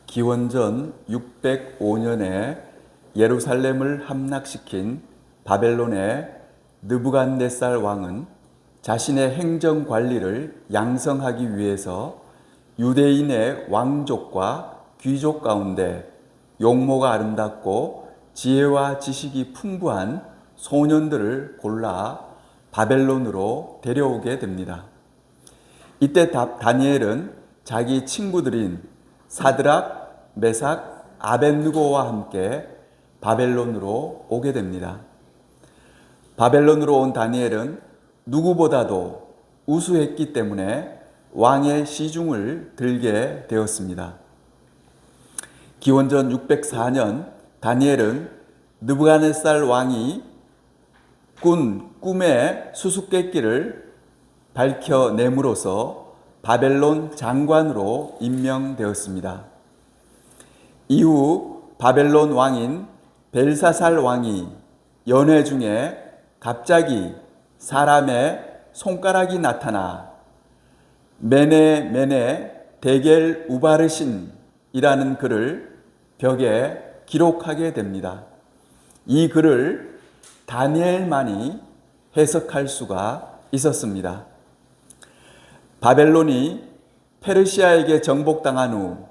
기원전 605년에 예루살렘을 함락시킨 바벨론의 느부갓네살 왕은 자신의 행정 관리를 양성하기 위해서 유대인의 왕족과 귀족 가운데 용모가 아름답고 지혜와 지식이 풍부한 소년들을 골라 바벨론으로 데려오게 됩니다. 이때 다니엘은 자기 친구들인 사드락, 메삭, 아벳느고와 함께 바벨론으로 오게 됩니다. 바벨론으로 온 다니엘은 누구보다도 우수했기 때문에 왕의 시중을 들게 되었습니다. 기원전 604년 다니엘은 느부갓네살 왕이 꾼 꿈의 수수께끼를 밝혀냄으로써 바벨론 장관으로 임명되었습니다. 이후 바벨론 왕인 벨사살 왕이 연회 중에 갑자기 사람의 손가락이 나타나 메네 메네 데겔 우바르신이라는 글을 벽에 기록하게 됩니다. 이 글을 다니엘만이 해석할 수가 있었습니다. 바벨론이 페르시아에게 정복당한 후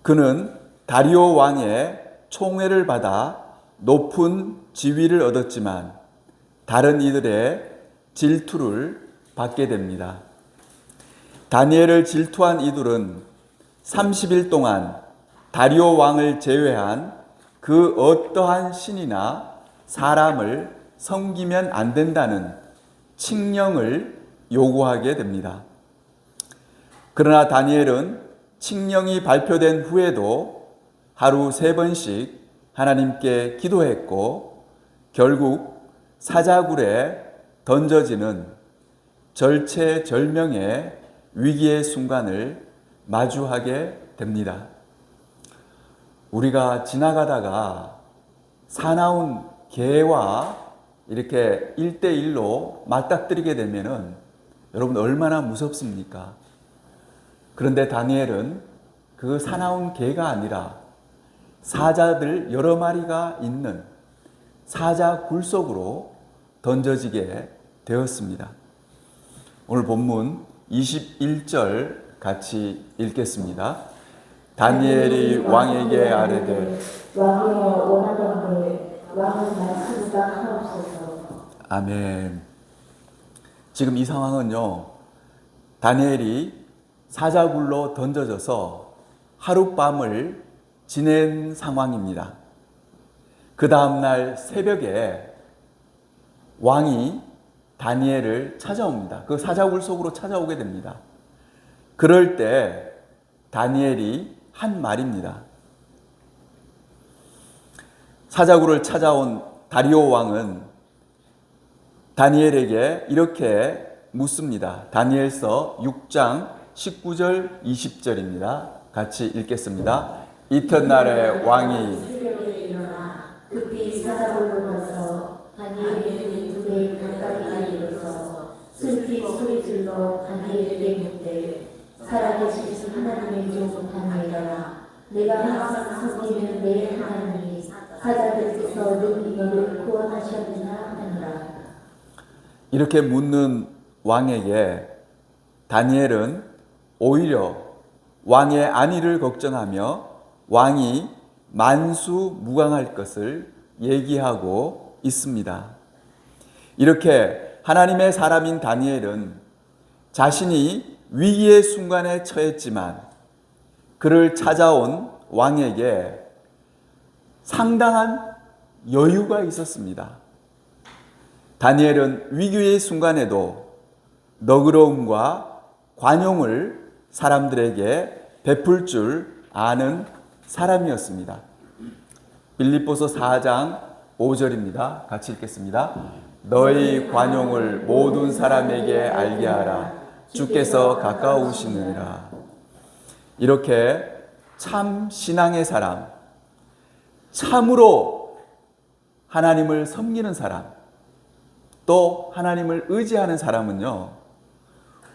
그는 다리오 왕의 총애를 받아 높은 지위를 얻었지만 다른 이들의 질투를 받게 됩니다. 다니엘을 질투한 이들은 30일 동안 다리오 왕을 제외한 그 어떠한 신이나 사람을 섬기면 안 된다는 칙령을 요구하게 됩니다. 그러나 다니엘은 칙령이 발표된 후에도 하루 3번씩 하나님께 기도했고 결국 사자굴에 던져지는 절체절명의 위기의 순간을 마주하게 됩니다. 우리가 지나가다가 사나운 개와 이렇게 1대1로 맞닥뜨리게 되면은 여러분 얼마나 무섭습니까? 그런데 다니엘은 그 사나운 개가 아니라 사자들 여러 마리가 있는 사자 굴 속으로 던져지게 되었습니다. 오늘 본문 21절 같이 읽겠습니다. 다니엘이 왕에게 아뢰되 왕이여 원하건대 왕은 말씀가 하옵소서. 아멘. 지금 이 상황은요, 다니엘이 사자굴로 던져져서 하룻밤을 지낸 상황입니다. 그 다음날 새벽에 왕이 다니엘을 찾아옵니다. 그 사자굴 속으로 찾아오게 됩니다. 그럴 때 다니엘이 한 말입니다. 사자굴을 찾아온 다리오 왕은 다니엘에게 이렇게 묻습니다. 다니엘서 6장 19절 20절입니다. 같이 읽겠습니다. 이튿날에 왕이 새벽에 일어나 급히 사자굴로 가서 다니엘의 두개 가까이 이르러서 슬피 소리질러 다니엘에게 묻되 살아계신 하나님의 종 다니엘아, 내가 항상 섬기는 내 하나님이 사자들께서 능히 너를 구원하셨느냐 하니라. 이렇게 묻는 왕에게 다니엘은 오히려 왕의 안위를 걱정하며 왕이 만수무강할 것을 얘기하고 있습니다. 이렇게 하나님의 사람인 다니엘은 자신이 위기의 순간에 처했지만 그를 찾아온 왕에게 상당한 여유가 있었습니다. 다니엘은 위기의 순간에도 너그러움과 관용을 사람들에게 베풀 줄 아는 사람이었습니다. 빌립보서 4장 5절입니다. 같이 읽겠습니다. 너희 관용을 모든 사람에게 알게 하라. 주께서 가까우시느니라. 이렇게 참 신앙의 사람, 참으로 하나님을 섬기는 사람, 또 하나님을 의지하는 사람은요,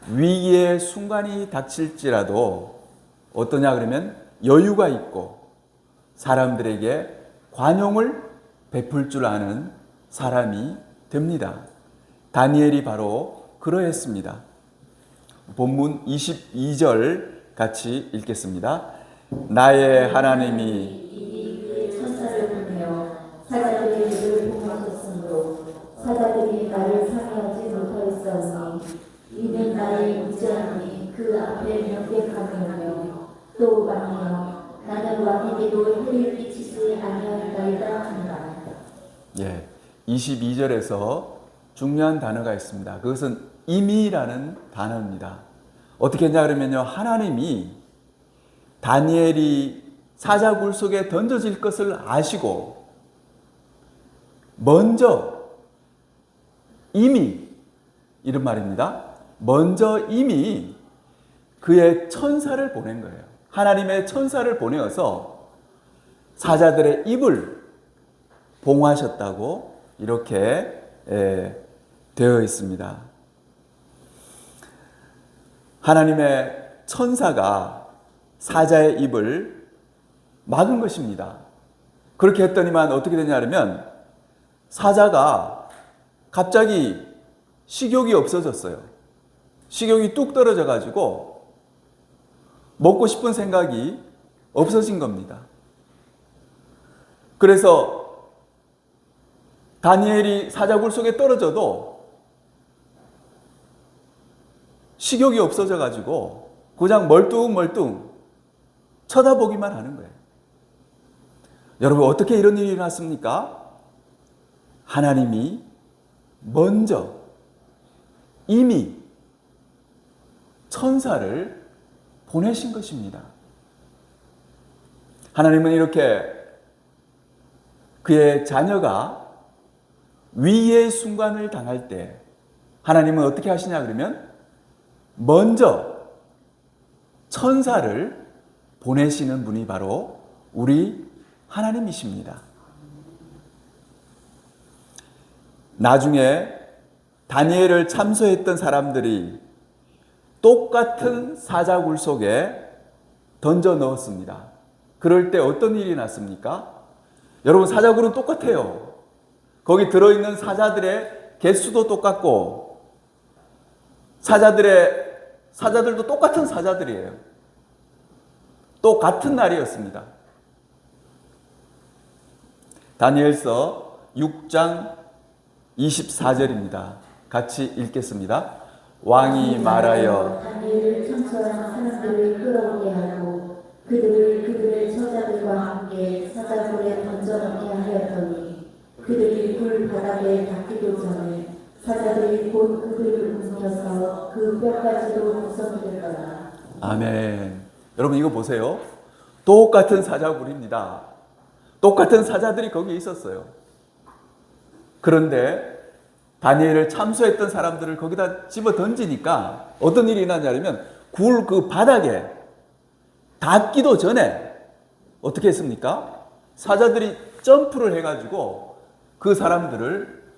위기의 순간이 닥칠지라도 어떠냐 그러면 여유가 있고 사람들에게 관용을 베풀 줄 아는 사람이 됩니다. 다니엘이 바로 그러했습니다. 본문 22절 같이 읽겠습니다. 나의 하나님이 이미 그의 천사를 보내어 사자들의 일을 봉하셨으므로 사자들이 나를 상해하지 못하였사오니 이는 나의 무지함이 그 앞에 명백하며 또 왕이여 나는 왕에게도 해를 끼치지 아니하리이다 한다. 예, 22절에서 중요한 단어가 있습니다. 그것은 임의라는 단어입니다. 어떻게 했냐 그러면요, 하나님이 다니엘이 사자굴 속에 던져질 것을 아시고 먼저 이미 이런 말입니다. 먼저 이미 그의 천사를 보낸 거예요. 하나님의 천사를 보내어서 사자들의 입을 봉하셨다고 이렇게 되어 있습니다. 하나님의 천사가 사자의 입을 막은 것입니다. 그렇게 했더니만 어떻게 되냐면 사자가 갑자기 식욕이 없어졌어요. 식욕이 뚝 떨어져 가지고 먹고 싶은 생각이 없어진 겁니다. 그래서 다니엘이 사자굴 속에 떨어져도 식욕이 없어져 가지고 그냥 멀뚱멀뚱 쳐다보기만 하는 거예요. 여러분, 어떻게 이런 일이 일어났습니까? 하나님이 먼저 이미 천사를 보내신 것입니다. 하나님은 이렇게 그의 자녀가 위의 순간을 당할 때 하나님은 어떻게 하시냐 그러면 먼저 천사를 보내시는 분이 바로 우리 하나님이십니다. 나중에 다니엘을 참소했던 사람들이 똑같은 사자굴 속에 던져 넣었습니다. 그럴 때 어떤 일이 났습니까? 여러분, 사자굴은 똑같아요. 거기 들어있는 사자들의 개수도 똑같고 사자들도 똑같은 사자들이에요. 또 같은 날이었습니다. 다니엘서 6장 24절입니다. 같이 읽겠습니다. 왕이 말하여 다니엘을 청소한 사람들을 끌어오게 하고 그들의 처자들과 함께 사자굴에 던져넣게 하였더니 그들이 불 바닥에 닿기도 전에 사자들이 곧 그들을 움켜서 그 뼈까지도 부숴버렸더라. 아멘. 여러분, 이거 보세요. 똑같은 사자굴입니다. 똑같은 사자들이 거기 있었어요. 그런데 다니엘을 참소했던 사람들을 거기다 집어 던지니까 어떤 일이 일어나냐면 굴 그 바닥에 닿기도 전에 어떻게 했습니까? 사자들이 점프를 해가지고 그 사람들을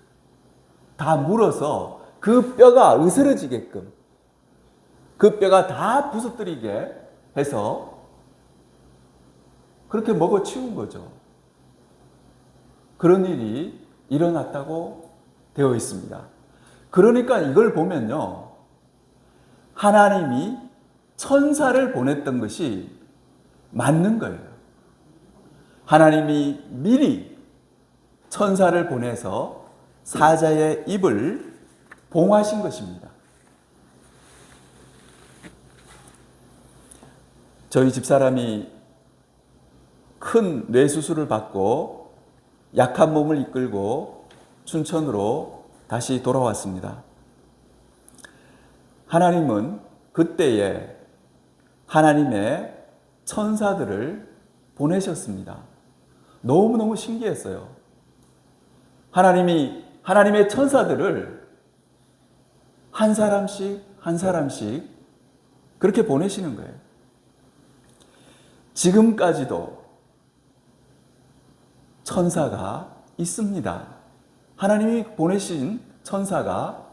다 물어서 그 뼈가 으스러지게끔 그 뼈가 다 부서뜨리게 해서 그렇게 먹어치운 거죠. 그런 일이 일어났다고 되어 있습니다. 그러니까 이걸 보면요, 하나님이 천사를 보냈던 것이 맞는 거예요. 하나님이 미리 천사를 보내서 사자의 입을 봉하신 것입니다. 저희 집사람이 큰 뇌수술을 받고 약한 몸을 이끌고 춘천으로 다시 돌아왔습니다. 하나님은 그때에 하나님의 천사들을 보내셨습니다. 너무너무 신기했어요. 하나님이 하나님의 천사들을 한 사람씩 한 사람씩 그렇게 보내시는 거예요. 지금까지도 천사가 있습니다. 하나님이 보내신 천사가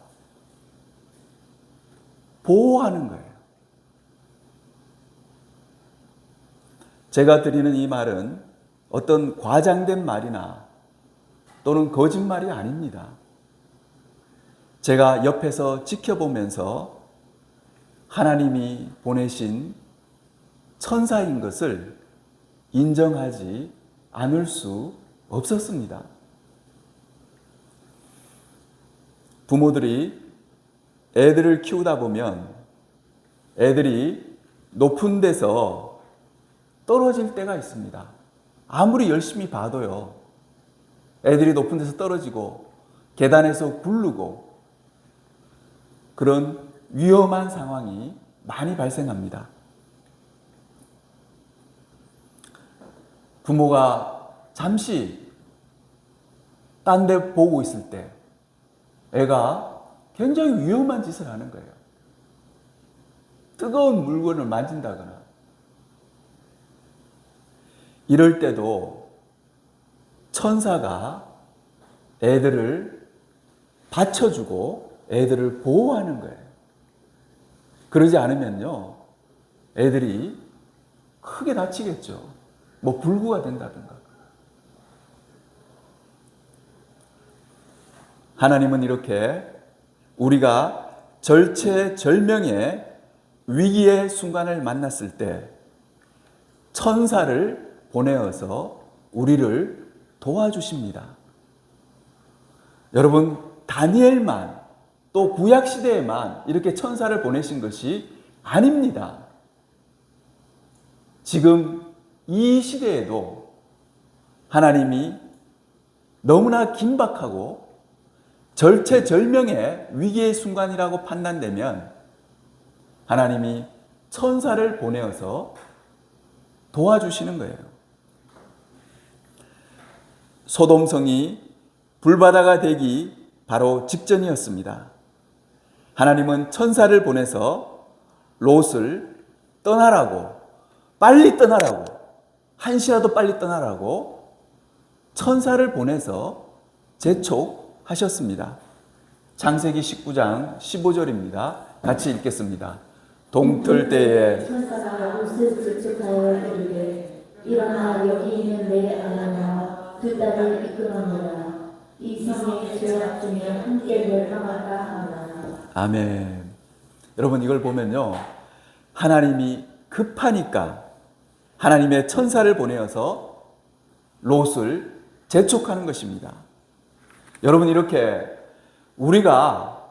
보호하는 거예요. 제가 드리는 이 말은 어떤 과장된 말이나 또는 거짓말이 아닙니다. 제가 옆에서 지켜보면서 하나님이 보내신 천사인 것을 인정하지 않을 수 없었습니다. 부모들이 애들을 키우다 보면 애들이 높은 데서 떨어질 때가 있습니다. 아무리 열심히 봐도요. 애들이 높은 데서 떨어지고 계단에서 굴르고 그런 위험한 상황이 많이 발생합니다. 부모가 잠시 딴 데 보고 있을 때 애가 굉장히 위험한 짓을 하는 거예요. 뜨거운 물건을 만진다거나 이럴 때도 천사가 애들을 받쳐주고 애들을 보호하는 거예요. 그러지 않으면요, 애들이 크게 다치겠죠. 뭐 불구가 된다든가. 하나님은 이렇게 우리가 절체절명의 위기의 순간을 만났을 때 천사를 보내어서 우리를 도와주십니다. 여러분, 다니엘만 또 구약시대에만 이렇게 천사를 보내신 것이 아닙니다. 지금 이 시대에도 하나님이 너무나 긴박하고 절체절명의 위기의 순간이라고 판단되면 하나님이 천사를 보내어서 도와주시는 거예요. 소돔성이 불바다가 되기 바로 직전이었습니다. 하나님은 천사를 보내서 롯을 떠나라고, 빨리 떠나라고, 한시라도 빨리 떠나라고 천사를 보내서 재촉하셨습니다. 창세기 19장 15절입니다. 같이 읽겠습니다. 동틀 때에 천사가 롯을 재촉하여 이르되 일어나 여기 있는 내 아내와 두 딸을 이끌어내라. 이 성의 죄악 중에 함께 멸망할까 하나. 아멘. 여러분, 이걸 보면요, 하나님이 급하니까 하나님의 천사를 보내어서 롯을 재촉하는 것입니다. 여러분, 이렇게 우리가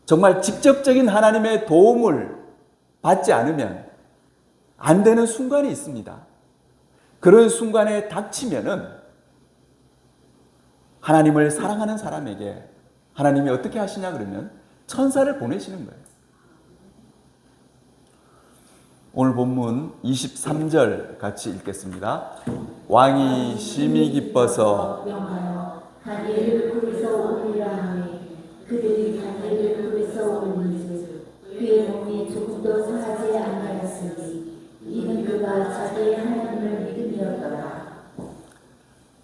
정말 직접적인 하나님의 도움을 받지 않으면 안 되는 순간이 있습니다. 그런 순간에 닥치면은 하나님을 사랑하는 사람에게 하나님이 어떻게 하시냐 그러면 천사를 보내시는 거예요. 오늘 본문 23절 같이 읽겠습니다. 왕이 심히 기뻐서 명하여 다니엘을 불에서 올리라 하니 그들이 다니엘을 불에서 올리즉 그의 몸이 조금도 상하지 아니하였으니 이는 그가 자기의 하나님을 믿음이었더라.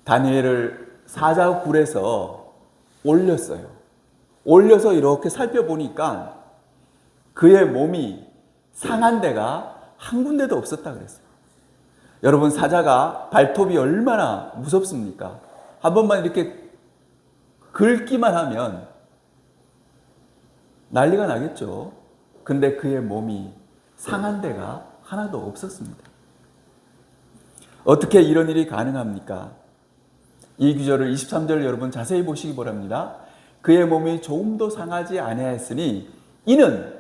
다니엘을 사자굴에서 올렸어요. 올려서 이렇게 살펴보니까 그의 몸이 상한 데가 한 군데도 없었다 그랬어요. 여러분, 사자가 발톱이 얼마나 무섭습니까? 한 번만 이렇게 긁기만 하면 난리가 나겠죠. 근데 그의 몸이 상한 데가 하나도 없었습니다. 어떻게 이런 일이 가능합니까? 이 구절을 23절 여러분 자세히 보시기 바랍니다. 그의 몸이 조금도 상하지 아니하였으니 이는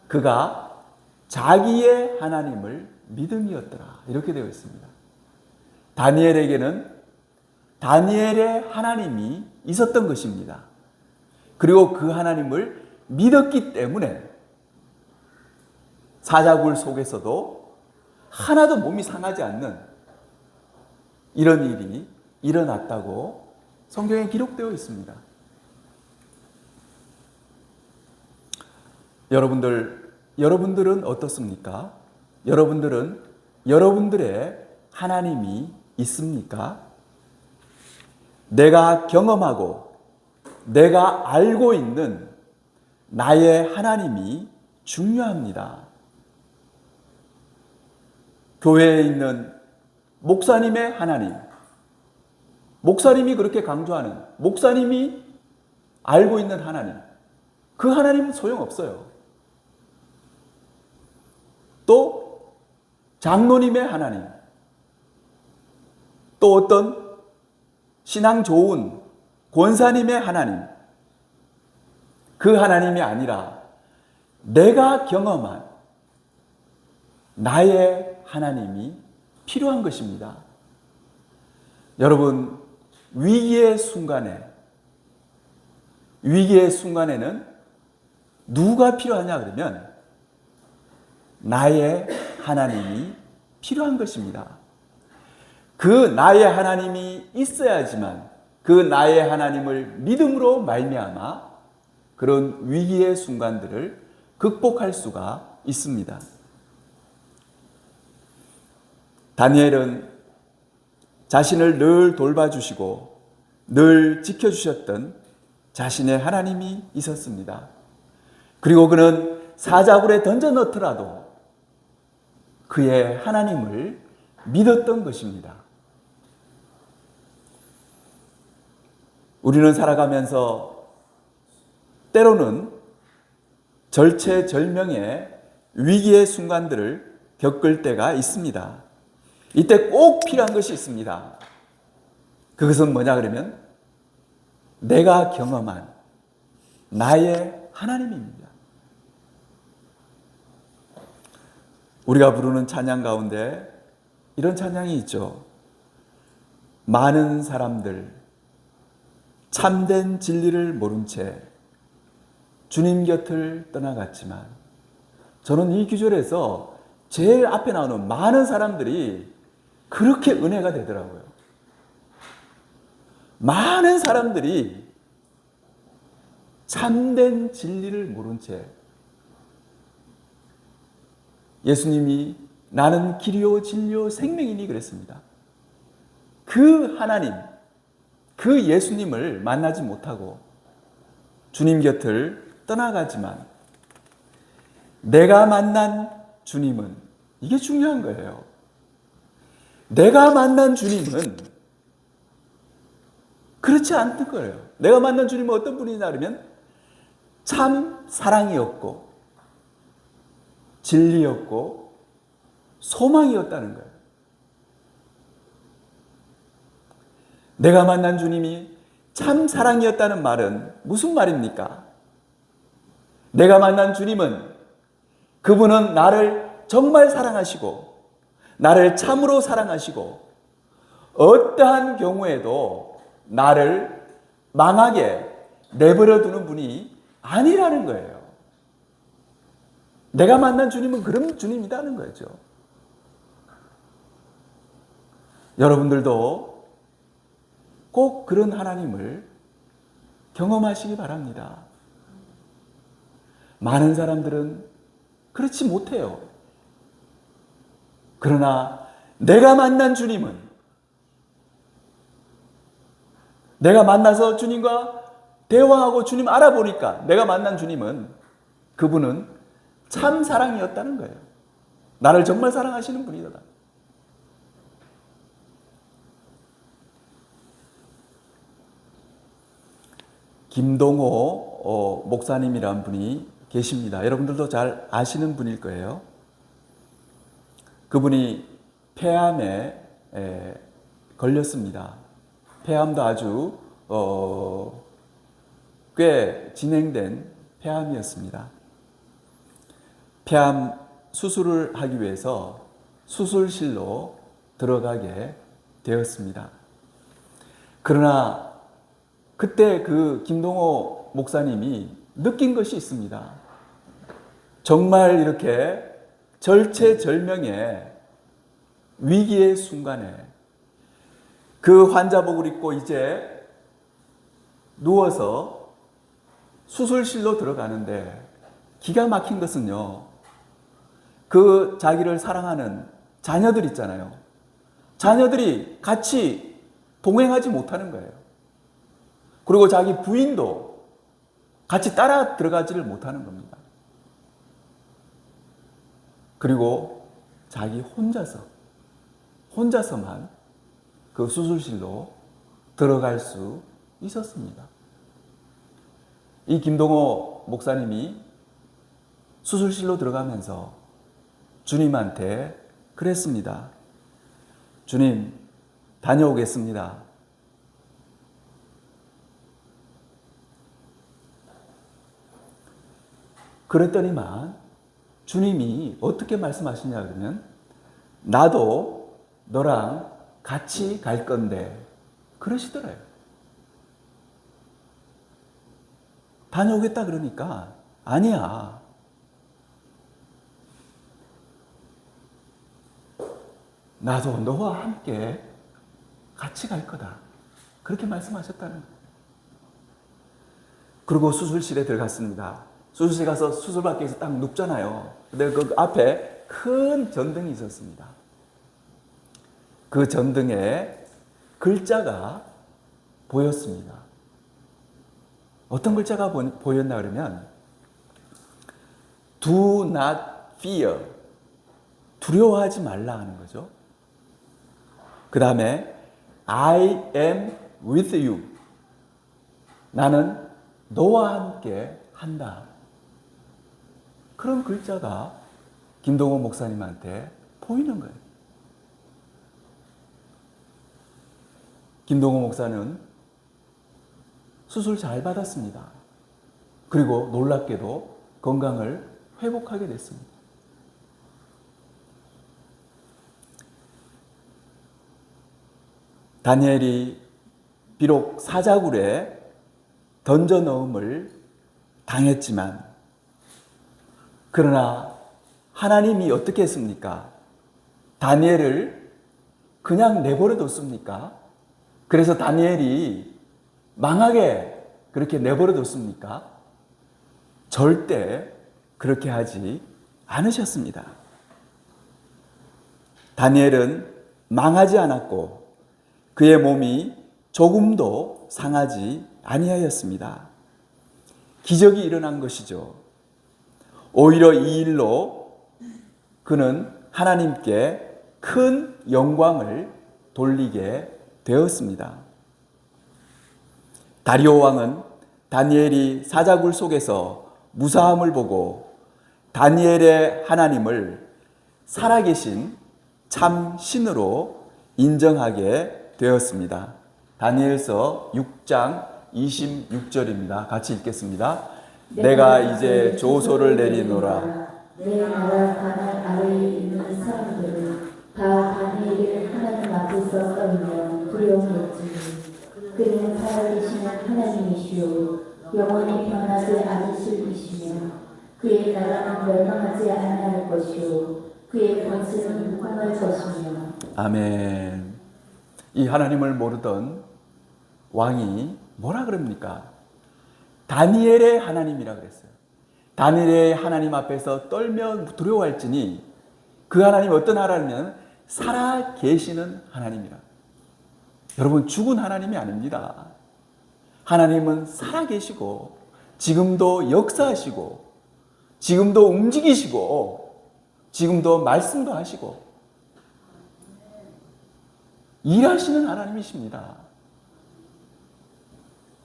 그가 자기의 하나님을 믿음이었더라. 이렇게 되어 있습니다. 다니엘에게는 다니엘의 하나님이 있었던 것입니다. 그리고 그 하나님을 믿었기 때문에 사자굴 속에서도 하나도 몸이 상하지 않는 이런 일이 일어났다고 성경에 기록되어 있습니다. 여러분들은 어떻습니까? 여러분들은 여러분들의 하나님이 있습니까? 내가 경험하고 내가 알고 있는 나의 하나님이 중요합니다. 교회에 있는 목사님의 하나님, 목사님이 그렇게 강조하는, 목사님이 알고 있는 하나님, 그 하나님은 소용없어요. 또 장로님의 하나님, 또 어떤 신앙 좋은 권사님의 하나님, 그 하나님이 아니라 내가 경험한 나의 하나님이 필요한 것입니다. 여러분, 위기의 순간에는 누가 필요하냐 그러면 나의 하나님이 필요한 것입니다. 그 나의 하나님이 있어야지만 그 나의 하나님을 믿음으로 말미암아 그런 위기의 순간들을 극복할 수가 있습니다. 다니엘은 자신을 늘 돌봐주시고 늘 지켜주셨던 자신의 하나님이 있었습니다. 그리고 그는 사자굴에 던져 넣더라도 그의 하나님을 믿었던 것입니다. 우리는 살아가면서 때로는 절체절명의 위기의 순간들을 겪을 때가 있습니다. 이때 꼭 필요한 것이 있습니다. 그것은 뭐냐 그러면 내가 경험한 나의 하나님입니다. 우리가 부르는 찬양 가운데 이런 찬양이 있죠. 많은 사람들 참된 진리를 모른 채 주님 곁을 떠나갔지만, 저는 이 구절에서 제일 앞에 나오는 많은 사람들이 그렇게 은혜가 되더라고요. 많은 사람들이 참된 진리를 모른 채 예수님이 나는 길이요 진리요 생명이니 그랬습니다. 그 하나님, 그 예수님을 만나지 못하고 주님 곁을 떠나가지만 내가 만난 주님은, 이게 중요한 거예요. 내가 만난 주님은 그렇지 않던 거예요. 내가 만난 주님은 어떤 분이냐 그러면 참 사랑이었고 진리였고 소망이었다는 거예요. 내가 만난 주님이 참 사랑이었다는 말은 무슨 말입니까? 내가 만난 주님은 그분은 나를 정말 사랑하시고 나를 참으로 사랑하시고 어떠한 경우에도 나를 망하게 내버려 두는 분이 아니라는 거예요. 내가 만난 주님은 그런 주님이라는 거죠. 여러분들도 꼭 그런 하나님을 경험하시기 바랍니다. 많은 사람들은 그렇지 못해요. 그러나 내가 만난 주님은, 내가 만나서 주님과 대화하고 주님 알아보니까 내가 만난 주님은, 그분은 참 사랑이었다는 거예요. 나를 정말 사랑하시는 분이다. 김동호 목사님이라는 분이 계십니다. 여러분들도 잘 아시는 분일 거예요. 그분이 폐암에 걸렸습니다. 폐암도 아주 꽤 진행된 폐암이었습니다. 폐암 수술을 하기 위해서 수술실로 들어가게 되었습니다. 그러나 그때 그 김동호 목사님이 느낀 것이 있습니다. 정말 이렇게 절체절명의 위기의 순간에 그 환자복을 입고 이제 누워서 수술실로 들어가는데, 기가 막힌 것은요, 그 자기를 사랑하는 자녀들 있잖아요. 자녀들이 같이 동행하지 못하는 거예요. 그리고 자기 부인도 같이 따라 들어가지를 못하는 겁니다. 그리고 자기 혼자서 혼자서만 그 수술실로 들어갈 수 있었습니다. 이 김동호 목사님이 수술실로 들어가면서 주님한테 그랬습니다. 주님, 다녀오겠습니다. 그랬더니만 주님이 어떻게 말씀하시냐 그러면 나도 너랑 같이 갈 건데 그러시더래요. 다녀오겠다 그러니까 아니야. 나도 너와 함께 같이 갈 거다. 그렇게 말씀하셨다는 거예요. 그리고 수술실에 들어갔습니다. 수술실 가서 수술받기 위해서 딱 눕잖아요. 근데 그 앞에 큰 전등이 있었습니다. 그 전등에 글자가 보였습니다. 어떤 글자가 보였나 그러면 Do not fear. 두려워하지 말라 하는 거죠. 그 다음에 I am with you. 나는 너와 함께 한다. 그런 글자가 김동호 목사님한테 보이는 거예요. 김동호 목사는 수술 잘 받았습니다. 그리고 놀랍게도 건강을 회복하게 됐습니다. 다니엘이 비록 사자굴에 던져 넣음을 당했지만 그러나 하나님이 어떻게 했습니까? 다니엘을 그냥 내버려 뒀습니까? 그래서 다니엘이 망하게 그렇게 내버려 뒀습니까? 절대 그렇게 하지 않으셨습니다. 다니엘은 망하지 않았고 그의 몸이 조금도 상하지 아니하였습니다. 기적이 일어난 것이죠. 오히려 이 일로 그는 하나님께 큰 영광을 돌리게 되었습니다. 다리오 왕은 다니엘이 사자굴 속에서 무사함을 보고 다니엘의 하나님을 살아계신 참 신으로 인정하게 되었습니다. 다니엘서 6장 26절입니다. 같이 읽겠습니다. 내가 이제 조소를 내리노라. 내 나라 가난 아래에 있는 사람들은 다 다니엘을 하나님 앞에서 떨며 두려워했지니 그는 살아계시는 하나님이시요 영원히 변하지 않으실 이시며 그의 나라는 멸망하지 아니할 것이요 그의 권세는 무궁할 것이며. 아멘. 이 하나님을 모르던 왕이 뭐라 그럽니까? 다니엘의 하나님이라 그랬어요. 다니엘의 하나님 앞에서 떨며 두려워할지니 그 하나님 어떤 하나님이냐면 살아 계시는 하나님이라. 여러분 죽은 하나님이 아닙니다. 하나님은 살아 계시고 지금도 역사하시고 지금도 움직이시고 지금도 말씀도 하시고 일하시는 하나님이십니다.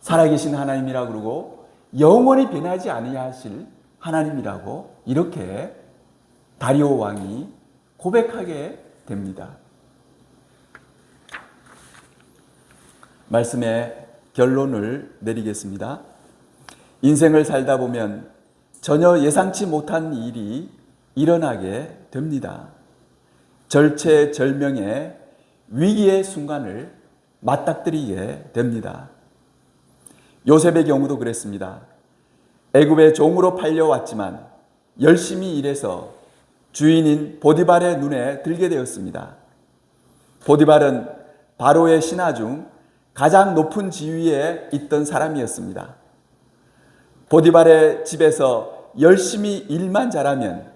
살아계신 하나님이라 그러고 영원히 변하지 아니하실 하나님이라고 이렇게 다리오 왕이 고백하게 됩니다. 말씀의 결론을 내리겠습니다. 인생을 살다 보면 전혀 예상치 못한 일이 일어나게 됩니다. 절체절명의 위기의 순간을 맞닥뜨리게 됩니다. 요셉의 경우도 그랬습니다. 애굽의 종으로 팔려왔지만 열심히 일해서 주인인 보디발의 눈에 들게 되었습니다. 보디발은 바로의 신하 중 가장 높은 지위에 있던 사람이었습니다. 보디발의 집에서 열심히 일만 잘하면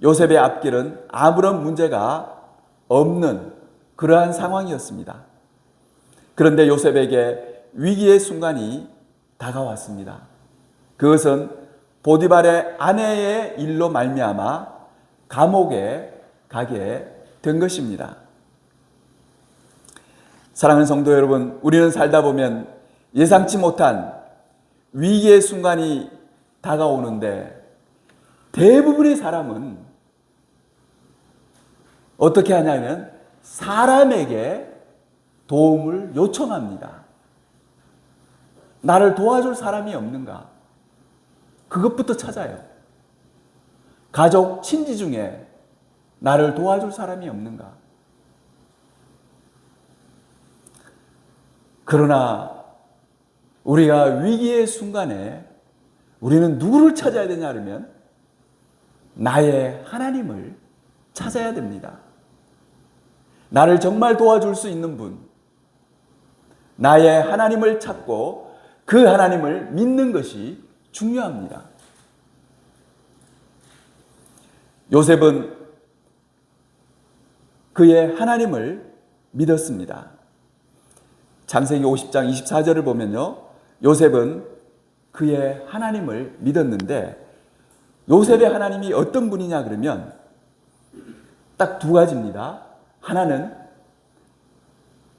요셉의 앞길은 아무런 문제가 없는 그러한 상황이었습니다. 그런데 요셉에게 위기의 순간이 다가왔습니다. 그것은 보디발의 아내의 일로 말미암아 감옥에 가게 된 것입니다. 사랑하는 성도 여러분, 우리는 살다 보면 예상치 못한 위기의 순간이 다가오는데 대부분의 사람은 어떻게 하냐면 사람에게 도움을 요청합니다. 나를 도와줄 사람이 없는가? 그것부터 찾아요. 가족, 친지 중에 나를 도와줄 사람이 없는가? 그러나 우리가 위기의 순간에 우리는 누구를 찾아야 되냐 하면 나의 하나님을 찾아야 됩니다. 나를 정말 도와줄 수 있는 분, 나의 하나님을 찾고 그 하나님을 믿는 것이 중요합니다. 요셉은 그의 하나님을 믿었습니다. 창세기 50장 24절을 보면요, 요셉은 그의 하나님을 믿었는데 요셉의 하나님이 어떤 분이냐 그러면 딱 두 가지입니다. 하나는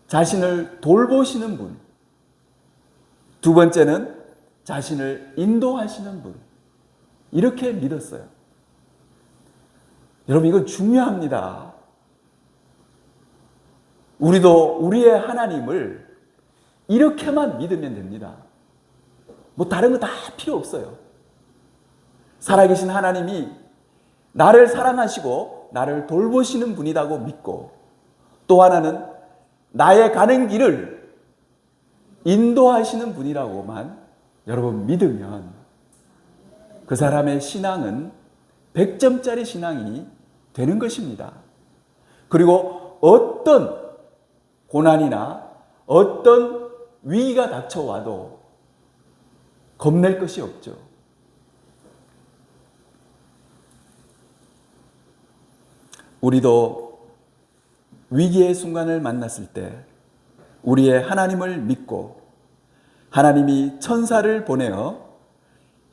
자신을 돌보시는 분, 두 번째는 자신을 인도하시는 분. 이렇게 믿었어요. 여러분, 이건 중요합니다. 우리도 우리의 하나님을 이렇게만 믿으면 됩니다. 뭐 다른 거 다 필요 없어요. 살아계신 하나님이 나를 사랑하시고 나를 돌보시는 분이라고 믿고, 또 하나는 나의 가는 길을 인도하시는 분이라고만 여러분 믿으면 그 사람의 신앙은 100점짜리 신앙이 되는 것입니다. 그리고 어떤 고난이나 어떤 위기가 닥쳐와도 겁낼 것이 없죠. 우리도 위기의 순간을 만났을 때 우리의 하나님을 믿고 하나님이 천사를 보내어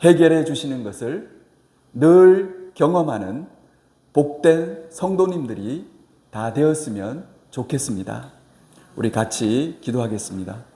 해결해 주시는 것을 늘 경험하는 복된 성도님들이 다 되었으면 좋겠습니다. 우리 같이 기도하겠습니다.